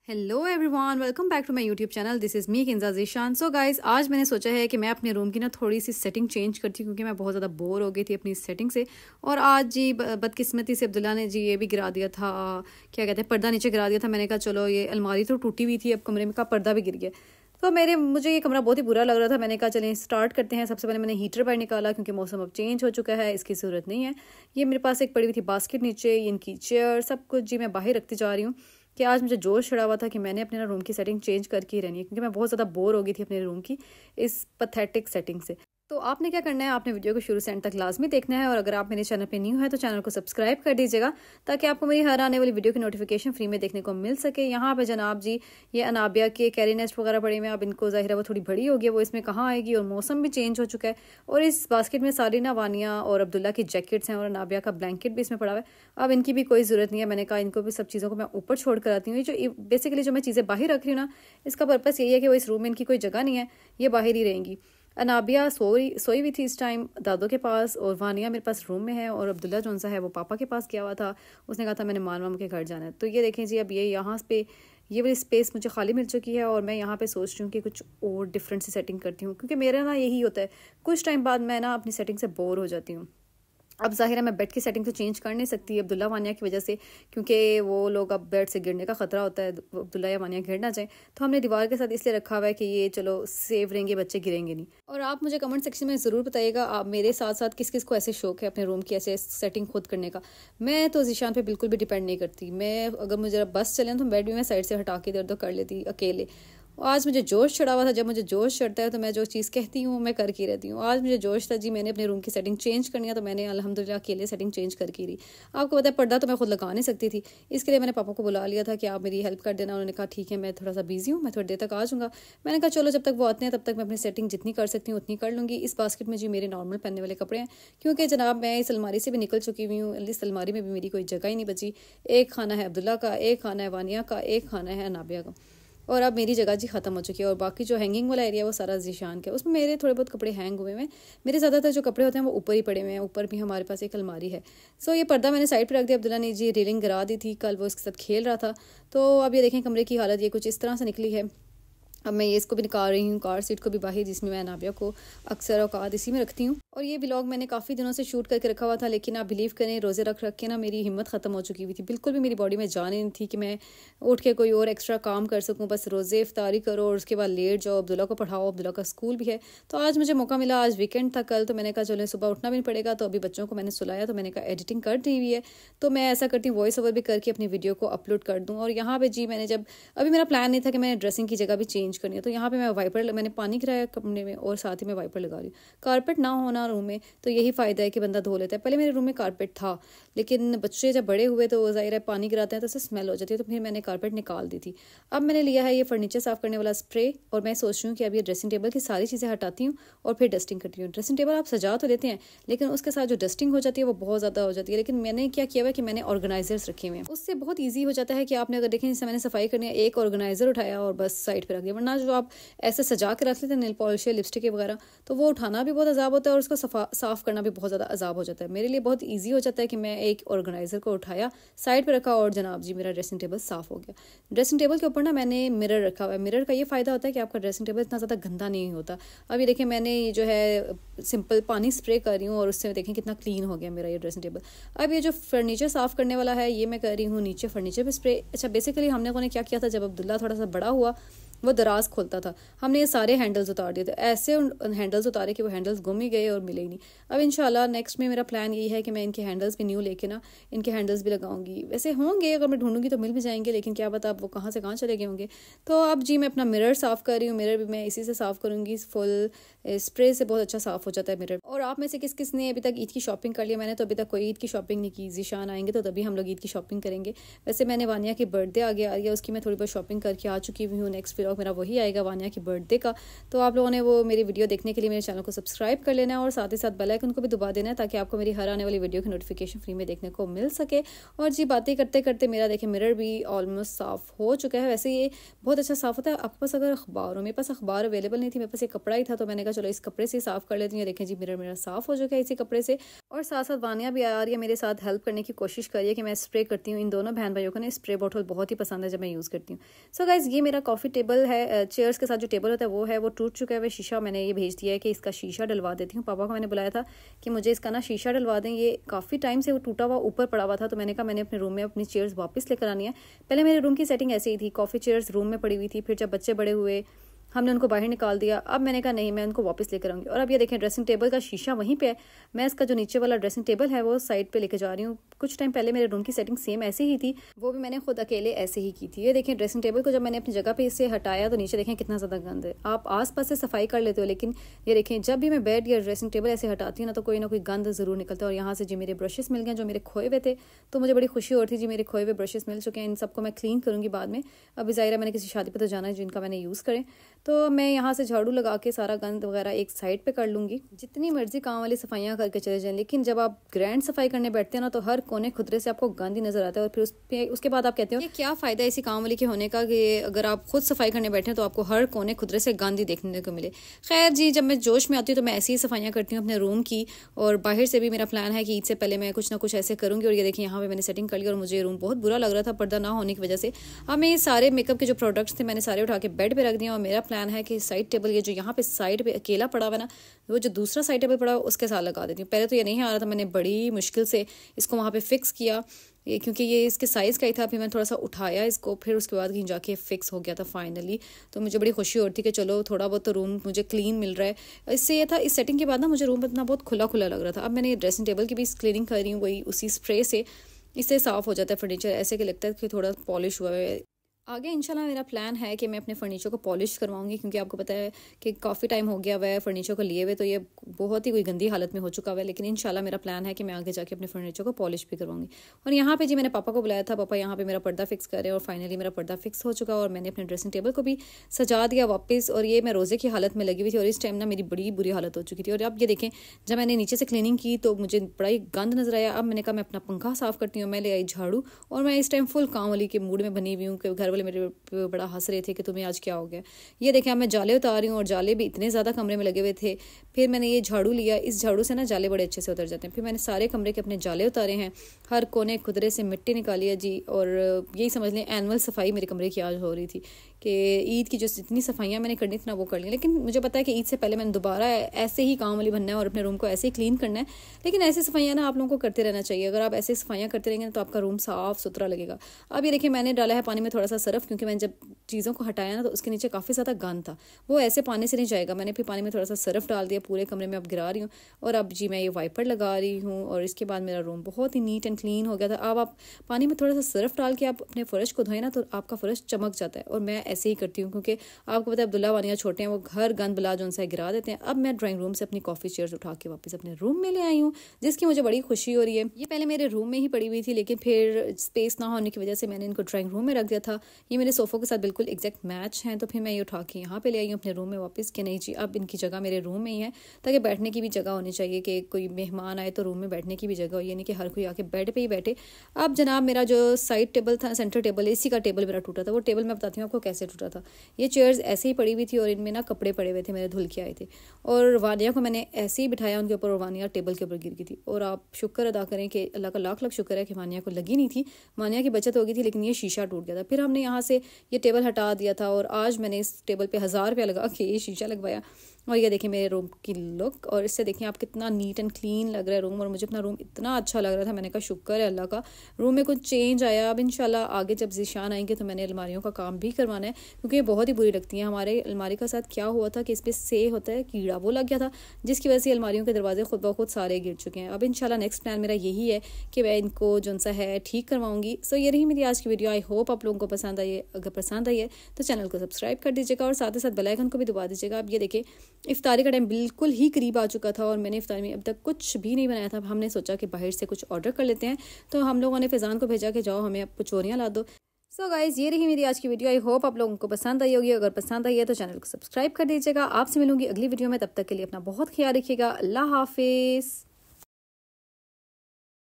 Hello everyone, welcome back to my YouTube channel. This is me Kinza Zeeshan. So guys, आज मैंने सोचा है कि मैं अपने रूम की ना थोड़ी सी सेटिंग चेंज करती हूँ क्योंकि मैं बहुत ज़्यादा बोर हो गई थी अपनी सेटिंग से। और आज जी बदकिस्मती से अब्दुल्ला ने जी ये भी गिरा दिया था, क्या कहते हैं, पर्दा नीचे गिरा दिया था। मैंने कहा चलो, ये अलमारी तो टूटी हुई थी, अब कमरे में का पर्दा भी गिर गया। तो मुझे ये कमरा बहुत ही बुरा लग रहा था। मैंने कहा चलें स्टार्ट करते हैं। सबसे पहले मैंने हीटर बाहर निकाला क्योंकि मौसम अब चेंज हो चुका है, इसकी ज़रूरत नहीं है। ये मेरे पास एक पड़ी हुई थी बास्केट, नीचे इनकी चेयर, सब कुछ जी मैं बाहर रखती जा रही हूँ कि आज मुझे जोश चढ़ा हुआ था कि मैंने अपने ना रूम की सेटिंग चेंज करके ही रहनी है क्योंकि मैं बहुत ज़्यादा बोर हो गई थी अपने रूम की इस पथेटिक सेटिंग से। तो आपने क्या करना है, आपने वीडियो को शुरू से एंड तक लाजमी देखना है। और अगर आप मेरे चैनल पे न्यू है तो चैनल को सब्सक्राइब कर दीजिएगा ताकि आपको मेरी हर आने वाली वीडियो की नोटिफिकेशन फ्री में देखने को मिल सके। यहाँ पे जनाब जी ये अनाबिया के कैरी नेस्ट वगैरह पड़े हुए हैं। अब इनको ज़ाहिर है वो थोड़ी बड़ी हो गई है, वो इसमें कहाँ आएगी, और मौसम भी चेंज हो चुका है। और इस बास्केट में सारी ना वानिया और अब्दुल्ला की जैकेट्स हैं और अनाबिया का ब्लैंकेट भी इसमें पड़ा हुआ है। अब इनकी भी कोई ज़रूरत नहीं है। मैंने कहा इनको भी सब चीज़ों को मैं ऊपर छोड़ कर आती हूँ। ये जो बेसिकली जो मैं चीज़ें बाहर रख रही हूँ ना, इसका पर्पस यही है कि वो इस रूम में इनकी कोई जगह नहीं है, ये बाहर ही रहेंगी। अनाबिया सोई हुई थी इस टाइम दादों के पास, और वानिया मेरे पास रूम में है, और अब्दुल्ला जो सा है वो पापा के पास गया हुआ था। उसने कहा था मैंने मामा के घर जाना है। तो ये देखें जी, अब ये यहाँ पे ये वाली स्पेस मुझे खाली मिल चुकी है और मैं यहाँ पे सोच रही हूँ कि कुछ और डिफरेंट सी सेटिंग करती हूँ क्योंकि मेरा ना यही होता है, कुछ टाइम बाद मैं ना अपनी सेटिंग से बोर हो जाती हूँ। अब जाहिर है मैं बेड की सेटिंग तो चेंज कर नहीं सकती अब्दुल्ला वानिया की वजह से, क्योंकि वो लोग अब बेड से गिरने का खतरा होता है, अब्दुल्ला या वानिया गिर ना जाए। तो हमने दीवार के साथ इसलिए रखा हुआ है कि ये चलो सेफ रहेंगे, बच्चे गिरेंगे नहीं। और आप मुझे कमेंट सेक्शन में ज़रूर बताइएगा, आप मेरे साथ साथ किस किस को ऐसे शौक है अपने रूम की ऐसे सेटिंग खुद करने का। मैं तो ज़ीशान पे बिल्कुल भी डिपेंड नहीं करती। मैं अगर मुझे बस चले तो बेड भी मैं साइड से हटा के इधर उधर कर लेती अकेले। आज मुझे जोश चढ़ा हुआ था। जब मुझे जोश चढ़ता है तो मैं जो चीज़ कहती हूँ मैं करके रहती हूँ। आज मुझे जोश था जी, मैंने अपने रूम की सेटिंग चेंज करनी है, तो मैंने अल्हम्दुलिल्लाह अकेले सेटिंग चेंज करके रही। आपको पता है पर्दा तो मैं खुद लगा नहीं सकती थी, इसके लिए मैंने पापा को बुला लिया था कि आप मेरी हेल्प कर देना। उन्होंने कहा ठीक है, मैं थोड़ा सा बिजी हूँ, मैं थोड़ी देर तक आ जाऊँगा। मैंने कहा चलो, जब तक वो आते हैं तब तक मैं अपनी सेटिंग जितनी कर सकती हूँ उतनी कर लूँगी। इस बास्केट में जी मेरे नॉर्मल पहनने वाले कपड़े हैं क्योंकि जनाब मैं इस अलमारी से भी निकल चुकी हुई हूँ। इस अलमारी में भी मेरी कोई जगह ही नहीं बची। एक खाना है अब्दुल्ला का, एक खाना है वानिया का, एक खाना है अनाबिया का, और अब मेरी जगह जी ख़त्म हो चुकी है। और बाकी जो हैंगिंग वाला एरिया वो सारा ज़ीशान का है, उसमें मेरे थोड़े बहुत कपड़े हैंग हुए हैं। मेरे ज़्यादातर जो कपड़े होते हैं वो ऊपर ही पड़े हुए हैं। ऊपर भी हमारे पास एक अलमारी है। सो ये पर्दा मैंने साइड पर रख दिया। अब्दुल्ला ने जी रेलिंग गिरा दी थी, कल वो इसके साथ खेल रहा था। तो अब ये देखें कमरे की हालत ये कुछ इस तरह से निकली है। अब मैं ये इसको भी निकाल रही हूँ, कार सीट को भी बाहर, जिसमें मैं नाबिया को अक्सर औकात इसी में रखती हूँ। और ये व्लॉग मैंने काफ़ी दिनों से शूट करके रखा हुआ था, लेकिन आप बिलीव करें रोज़े रख रख के ना मेरी हिम्मत ख़त्म हो चुकी हुई थी। बिल्कुल भी मेरी बॉडी में जान नहीं थी कि मैं उठ के कोई और एक्स्ट्रा काम कर सकूँ। बस रोज़े इफ्तारी करो और उसके बाद लेट जाओ, अब्दुल्ला को पढ़ाओ, अब्दुल्ला का स्कूल भी है। तो आज मुझे मौका मिला, आज वीकेंड था कल, तो मैंने कहा चलो सुबह उठना भी नहीं पड़ेगा। तो अभी बच्चों को मैंने सुलाया, तो मैंने कहा एडिटिंग कर दी हुई है तो मैं ऐसा करती हूँ वॉइस ओवर भी करके अपनी वीडियो को अपलोड कर दूँ। और यहाँ पर जी मैंने जब अभी मेरा प्लान नहीं था कि मैंने ड्रेसिंग की जगह भी चेंज करनी है, तो यहाँ पर मैं वाइपर, मैंने पानी गिराया कमरे में और साथ ही मैं वाइपर लगा रही हूँ। कारपेट ना होना रूम में तो यही फ़ायदा है कि बंदा धो लेता है। पहले मेरे रूम में कारपेट था, लेकिन बच्चे जब बड़े हुए तो ज़ाहिर है पानी गिराते हैं तो उससे स्मेल हो जाती है, तो फिर मैंने कारपेट निकाल दी थी। अब मैंने लिया है ये फर्नीचर साफ़ करने वाला स्प्रे, और मैं सोच रही हूँ कि अब ये ड्रेसिंग टेबल की सारी चीज़ें हटाती हूँ और फिर डस्टिंग करती हूँ। ड्रेसिंग टेबल आप सजा तो देते हैं, लेकिन उसके साथ जो डस्टिंग हो जाती है वो बहुत ज़्यादा हो जाती है। लेकिन मैंने क्या किया हुआ है कि मैंने ऑर्गेनाइजर्स रखे हुए हैं, उससे बहुत ईजी हो जाता है कि आपने अगर देखें, जैसे मैंने सफाई करनी है, एक ऑर्गेनाइजर उठाया और बस साइड पर रख दिया। वरना जो आप ऐसे सजा के रख लेते हैं नेल पॉलिश या लिपस्टिक वगैरह, तो वो उठाना भी बहुत अजाब होता है और उसको साफ़ करना भी बहुत ज़्यादा अजाब हो जाता है। मेरे लिए बहुत ईजी हो जाता है कि मैं एक ऑर्गेनाइजर को उठाया, साइड पे रखा, और जनाब जी मेरा ड्रेसिंग टेबल साफ़ हो गया। ड्रेसिंग टेबल के ऊपर ना मैंने मिरर रखा हुआ है। मिरर का ये फ़ायदा होता है कि आपका ड्रेसिंग टेबल इतना ज़्यादा गंदा नहीं होता। अब ये देखें, मैंने ये जो है सिंपल पानी स्प्रे कर रही हूँ और उससे देखें कितना क्लीन हो गया मेरा ये ड्रेसिंग टेबल। अब ये जो फर्नीचर साफ़ करने वाला है ये मैं कर रही हूँ नीचे फर्नीचर पर स्प्रे। अच्छा, बेसिकली हमने को ने क्या किया था, जब अब्दुल्ला थोड़ा सा बड़ा हुआ, वो दराज खोलता था, हमने ये सारे हैंडल्स उतार दिए थे। ऐसे हैंडल्स उतारे कि वो हैंडल्स गुम ही गए और मिले ही नहीं। अब इंशाल्लाह नेक्स्ट में मेरा प्लान यही है कि मैं इनके हैंडल्स भी न्यू लेके ना इनके हैंडल्स भी लगाऊंगी। वैसे होंगे, अगर मैं ढूंढूंगी तो मिल भी जाएंगे, लेकिन क्या पता अब वो कहाँ से कहाँ चले गए होंगे। तो अब जी मैं अपना मिरर साफ़ कर रही हूँ। मिरर भी मैं इसी से साफ़ करूँगी, फुल स्प्रे से बहुत अच्छा साफ़ हो जाता है मिरर। और आप में से किस किस ने अभी तक ईद की शॉपिंग कर लिया? मैंने तो अभी तक कोई ईद की शॉपिंग नहीं की। ज़ीशान आएंगे तो तभी हम लोग ईद की शॉपिंग करेंगे। वैसे मैंने वानिया की बर्थडे आ गया, उसकी मैं थोड़ी बहुत शॉपिंग करके आ चुकी हुई हूँ। नेक्स्ट व्लॉग मेरा वही आएगा वानिया की बर्थडे का। तो आप लोगों ने वो मेरी वीडियो देखने के लिए मेरे चैनल को सब्सक्राइब कर लेना है और साथ ही साथ बेल आइकन को भी दबा देना है ताकि आपको मेरी हर आने वाली वीडियो की नोटिफिकेशन फ्री में देखने को मिल सके। और जी बातें करते करते मेरा देखें मिरर भी ऑलमोस्ट साफ़ हो चुका है। वैसे ये बहुत अच्छा साफ़ होता है। आपके पास अगर अखबार हो, मेरे पास अखबार अवेलेबल नहीं थी, मेरे पास एक कपड़ा ही था, तो मैंने कहा चलो इस कपड़े से साफ़ कर लेती हूँ। देखें जी मिरर मेरा साफ़ हो चुका है इसी कपड़े से। और साथ साथ वानिया भी आ रही है मेरे साथ हेल्प करने की कोशिश कर रही है कि मैं स्प्रे करती हूँ। इन दोनों बहन भाइयों को ना स्प्रे बॉटल बहुत ही पसंद है जब मैं यूज़ करती हूँ। सो गाइज ये मेरा कॉफ़ी टेबल है। चेयर्स के साथ जो टेबल होता है वो टूट चुका है। वह शीशा मैंने ये भेज दिया है कि इसका शीशा डलवा देती हूँ। पापा को मैंने बुलाया था कि मुझे इसका ना शीशा डलवा दें। ये काफ़ी टाइम से वो टूटा हुआ ऊपर पड़ा हुआ था, तो मैंने कहा मैंने अपने रूम में अपनी चेयर्स वापस लेकर आनी है। पहले मेरे रूम की सेटिंग ऐसे ही थी, कॉफ़ी चेयर्स रूम में पड़ी हुई थी। फिर जब बच्चे बड़े हुए हमने उनको बाहर निकाल दिया। अब मैंने कहा नहीं, मैं उनको वापस लेकर आऊँगी। और अब ये देखें ड्रेसिंग टेबल का शीशा वहीं पे है। मैं इसका जो नीचे वाला ड्रेसिंग टेबल है वो साइड पे लेके जा रही हूँ। कुछ टाइम पहले मेरे रूम की सेटिंग सेम ऐसे ही थी, वो भी मैंने खुद अकेले ऐसे ही की थी। ये देखें ड्रेसिंग टेबल को जब मैंने अपनी जगह पे इससे हटाया तो नीचे देखें कितना ज़्यादा गंद है। आप आसपास से सफाई कर लेते हो, लेकिन ये देखें जब भी मैं बेड या ड्रेसिंग टेबल ऐसे हटाती हूँ ना तो कोई ना कोई गंद ज़रूर निकलता है। और यहाँ से जी मेरे ब्रशेस मिल गए जो मेरे खोए हुए थे, तो मुझे बड़ी खुशी होती थी। जी मेरे खोए हुए ब्रशेस मिल चुके हैं, इन सबको मैं क्लीन करूँगी बाद में। अभी ज़ाहिर है मैंने किसी शादी पर तो जाना है जिनका मैंने यूज़ करें, तो मैं यहाँ से झाड़ू लगा के सारा गंद वगैरह एक साइड पे कर लूँगी। जितनी मर्जी काम वाली सफाइयाँ करके चले जाएं, लेकिन जब आप ग्रैंड सफाई करने बैठते हैं ना तो हर कोने खुदरे से आपको गंद ही नजर आता है। और फिर उसके बाद आप कहते हो कि क्या फ़ायदा इसी काम वाली के होने का कि अगर आप खुद सफाई करने बैठे हैं तो आपको हर कोने खुदरे से गंद ही देखने को मिले। खैर जी, जब मैं जोश में आती हूँ तो मैं ऐसी ही सफाइयाँ करती हूँ अपने रूम की। और बाहर से भी मेरा प्लान है कि ईद से पहले मैं कुछ ना कुछ ऐसे करूँगी। और ये देखिए यहाँ पे मैंने सेटिंग कर ली और मुझे रूम बहुत बुरा लग रहा था पर्दा ना होने की वजह से। अब मैं ये सारे मेकअप के जो प्रोडक्ट्स थे मैंने सारे उठा के बेड पे रख दिया। और मेरा प्लान है कि साइड टेबल ये जो यहाँ पे साइड पे अकेला पड़ा हुआ ना, वो जो दूसरा साइड टेबल पड़ा उसके साथ लगा देती हूँ। पहले तो ये नहीं आ रहा था, मैंने बड़ी मुश्किल से इसको वहाँ पे फिक्स किया ये, क्योंकि ये इसके साइज़ का ही था। फिर मैंने थोड़ा सा उठाया इसको, फिर उसके बाद कहीं जाके फिक्स हो गया था फाइनली। तो मुझे बड़ी खुशी हो रही थी कि चलो थोड़ा बहुत तो रूम मुझे क्लीन मिल रहा है। इससे ये था इस सेटिंग के बाद ना मुझे रूम इतना बहुत खुला खुला लग रहा था। अब मैंने ड्रेसिंग टेबल की भी क्लीनिंग कर रही हूँ वही उसी स्प्रे से। इससे साफ़ हो जाता है फर्नीचर, ऐसे कि लगता है कि थोड़ा पॉलिश हुआ है। आगे इंशाल्लाह मेरा प्लान है कि मैं अपने फ़र्नीचर को पॉलिश करवाऊंगी, क्योंकि आपको पता है कि काफ़ी टाइम हो गया हुआ है फ़र्नीचर को लिए हुए, तो ये बहुत ही कोई गंदी हालत में हो चुका हुआ है। लेकिन इंशाल्लाह मेरा प्लान है कि मैं आगे जाके अपने फ़र्नीचर को पॉलिश भी करवाऊंगी। और यहाँ पे जी मैंने पापा को बुलाया था, पापा यहाँ पे मेरा पर्दा फिक्स कर रहे हैं और फाइनली मेरा पर्दा फिक्स हो चुका। और मैंने अपने ड्रेसिंग टेबल को भी सजा दिया वापस। और ये मैं रोज़े की हालत में लगी हुई थी और इस टाइम ना मेरी बड़ी बुरी हालत हो चुकी थी। और अब ये देखें जब मैंने नीचे से क्लीनिंग की तो मुझे बड़ा ही गंद नजर आया। अब मैंने कहा मैं अपना पंखा साफ़ करती हूँ। मैं ले आई झाड़ू और मैं इस टाइम फुल काम वाली के मूड में बनी हुई हूँ कि घर वाले मेरे बड़ा हंस रहे थे कि तुम्हें आज क्या हो गया। ये देखें मैं जाले उतार रही हूँ और जाले भी इतने ज़्यादा कमरे में लगे हुए थे। फिर मैंने ये झाड़ू लिया, इस झाड़ू से ना जाले बड़े अच्छे से उतर जाते हैं। फिर मैंने सारे कमरे के अपने जाले उतारे हैं, हर कोने खुदरे से मिट्टी निकाली है जी। और यही समझ लें एनुअल सफाई मेरे कमरे की आज हो रही थी कि ईद की जो जितनी सफाइयाँ मैंने करनी थी ना वो कर ली। लेकिन मुझे पता है कि ईद से पहले मैंने दोबारा ऐसे ही काम वाली बनना है और अपने रूम को ऐसे ही क्लीन करना है। लेकिन ऐसी सफाइयाँ ना आप लोगों को करते रहना चाहिए। अगर आप ऐसे सफाइयाँ करते रहेंगे तो आपका रूम साफ़ सुथरा लगेगा। अब ये देखिए मैंने डाला है पानी में थोड़ा सा सर्फ, क्योंकि मैंने जब चीज़ों को हटाया ना तो उसके नीचे काफ़ी ज़्यादा गंद था, वो ऐसे पानी से नहीं जाएगा। मैंने फिर पानी में थोड़ा सा सर्फ डाल दिया, पूरे कमरे में अब गिरा रही हूँ। और अब जी मैं ये वाइपर लगा रही हूँ और इसके बाद मेरा रूम बहुत ही नीट एंड क्लीन हो गया था। अब आप पानी में थोड़ा सा सर्फ डाल के आप अपने फर्श को धोएं ना तो आपका फर्श चमक जाता है। और मैं ऐसे ही करती हूँ, क्योंकि आपको पता है अब्दुल्ला वानिया छोटे हैं, वो घर गंद बला जो उनसे गिरा देते हैं। अब मैं ड्राइंग रूम से अपनी कॉफ़ी चेयर्स उठा के वापस अपने रूम में ले आई हूँ, जिसकी मुझे बड़ी खुशी हो रही है। ये पहले मेरे रूम में ही पड़ी हुई थी, लेकिन फिर स्पेस ना होने की वजह से मैंने इनको ड्राइंग रूम में रख दिया था। ये मेरे सोफ़ों के साथ बिल्कुल एग्जैक्ट मैच हैं, तो फिर मैं ये उठा के यहाँ पे ले आई हूँ अपने रूम में वापस कि नहीं जी अब इनकी जगह मेरे रूम में ही है, ताकि बैठने की भी जगह होनी चाहिए कि कोई मेहमान आए तो रूम में बैठने की भी जगह हो, ये नहीं कि हर कोई आके बेड पे ही बैठे। अब जनाब मेरा जो साइड टेबल था, सेंटर टेबल, इसी का टेबल मेरा टूटा था। वो टेबल मैं बताती हूँ आपको कैसे टूटा था। ये चेयर्स ऐसे ही पड़ी हुई थी और इनमें ना कपड़े पड़े हुए थे, मेरे धुल के आए थे। और वानिया को मैंने ऐसे ही बिठाया उनके ऊपर और वानिया टेबल के ऊपर गिर गई थी। और आप शुक्र अदा करें कि अल्लाह का लाख लाख शुक्र है कि वानिया को लगी नहीं थी, वानिया की बचत हो गई थी, लेकिन ये शीशा टूट गया था। फिर हमने यहाँ से ये टेबल हटा दिया था और आज मैंने इस टेबल पे 1000 रुपया लगा के ये शीशा लगवाया। और ये देखिए मेरे रूम की लुक, और इससे देखिए आप कितना नीट एंड क्लीन लग रहा है रूम। और मुझे अपना रूम इतना अच्छा लग रहा था, मैंने कहा शुक्र है अल्लाह का रूम में कुछ चेंज आया। अब इंशाल्लाह आगे जब ज़ीशान आएंगे तो मैंने अलमारियों का काम भी करवाना है, क्योंकि ये बहुत ही बुरी लगती हैं। हमारे अलमारी का साथ क्या हुआ था कि इस पर से होता है कीड़ा, वो लग गया था, जिसकी वजह से अलमारियों के दरवाजे खुद ब खुद सारे गिर चुके हैं। अब इंशाल्लाह नेक्स्ट प्लान मेरा यही है कि मैं इनको जो सा है ठीक करवाऊंगी। सो ये रही मेरी आज की वीडियो। आई होप आप लोगों को पसंद आई है। अगर पसंद आई है तो चैनल को सब्सक्राइब कर दीजिएगा और साथ ही साथ बेल आइकन को भी दबा दीजिएगा। अब ये देखिए इफ्तारी का टाइम बिल्कुल ही करीब आ चुका था और मैंने इफ्तारी में अब तक कुछ भी नहीं बनाया था। हमने सोचा कि बाहर से कुछ ऑर्डर कर लेते हैं, तो हम लोगों ने फैज़ान को भेजा कि जाओ हमें अब कचौरियाँ ला दो। सो गाइज ये रही मेरी आज की वीडियो। आई होप आप लोगों को पसंद आई होगी। अगर पसंद आई है तो चैनल को सब्सक्राइब कर दीजिएगा। आपसे मिलूंगी अगली वीडियो में, तब तक के लिए अपना बहुत ख्याल रखिएगा। अल्लाह हाफिज।